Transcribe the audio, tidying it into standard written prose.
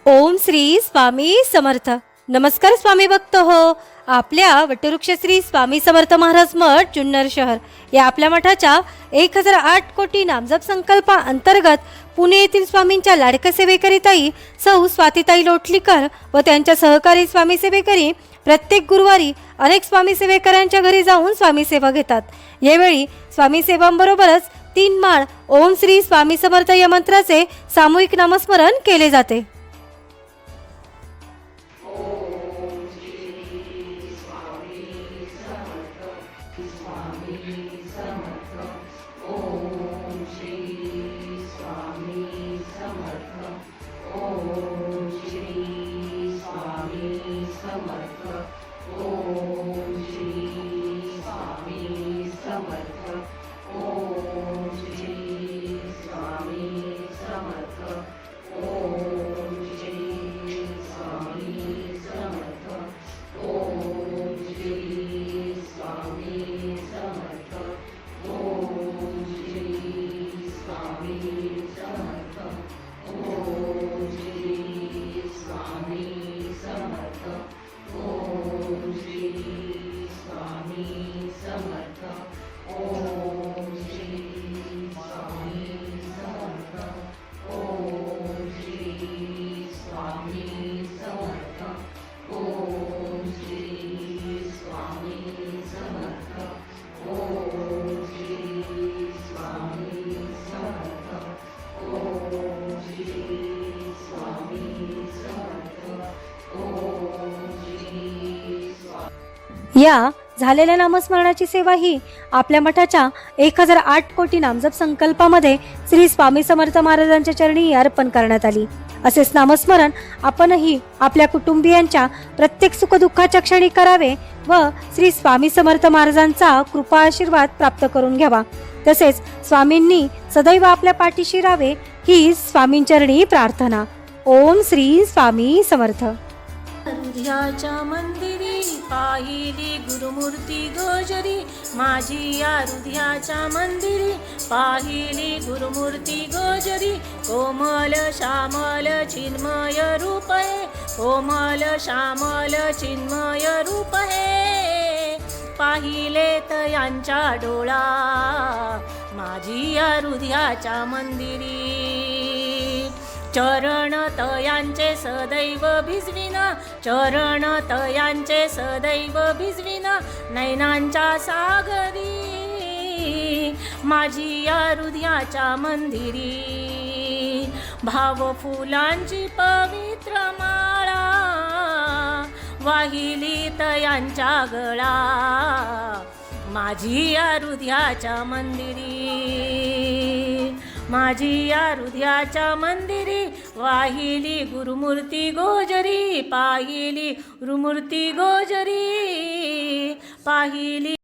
ओम श्री स्वामी समर्थ. नमस्कार स्वामी भक्त हो. आपल्या वटवृक्ष श्री स्वामी समर्थ महाराज मठ जुन्नर शहर या आपल्या मठाच्या 1008 कोटी नामजप संकल्पा अंतर्गत पुणे येथील स्वामींच्या लाडक्या सेवेकरीताई सौ स्वातीताई लोटलीकर व त्यांच्या सहकारी स्वामी सेवेकरी प्रत्येक गुरुवारी अनेक स्वामी सेवेकरांच्या घरी जाऊन स्वामी सेवा घेतात. यावेळी स्वामी सेवांबरोबरच 3 माळ ओम श्री स्वामी समर्थ या मंत्राचे सामूहिक नामस्मरण केले जाते. या झालेल्या नामस्मरणाची सेवा ही आपल्या मठाच्या 1008 कोटी नामजप संकल्पामध्ये श्री स्वामी समर्थ महाराजांच्या चरणी अर्पण करण्यात आली. असेच नामस्मरण आपणही आपल्या कुटुंबियांच्या प्रत्येक सुखदुःखाच्या क्षणी करावे व श्री स्वामी समर्थ महाराजांचा कृपा आशीर्वाद प्राप्त करून घ्यावा. तसेच स्वामींनी सदैव आपल्या पाठीशी राहावे ही स्वामींचरणी प्रार्थना. ओम श्री स्वामी समर्थ. हृदयाच्या मंदिरी पाहिली गुरुमूर्ती गोजरी, माझी या हृदयाच्या मंदिरी पाहिली गुरुमूर्ती गोजरी. कोमल श्यामल चिन्मय रूप है, कोमल श्यामल चिन्मय रूप है. पाहिले तयांच्या डोळा माझी या हृदयाच्या मंदिरी. चरण तयांचे सदैव भिजविना, चरण तयांचे सदैव भिजविना. नैनांच्या सागरी माझी या हृदयाच्या मंदिरी. भाव फुलांची पवित्र माळा वाहिली तयांच्या गळा माझी या हृदयाच्या मंदिरी. माझी या हृदयाच्या मंदिरी वाहिली गुरुमूर्ती गोजरी, पाहिली गुरुमूर्ती गोजरी पाहिली.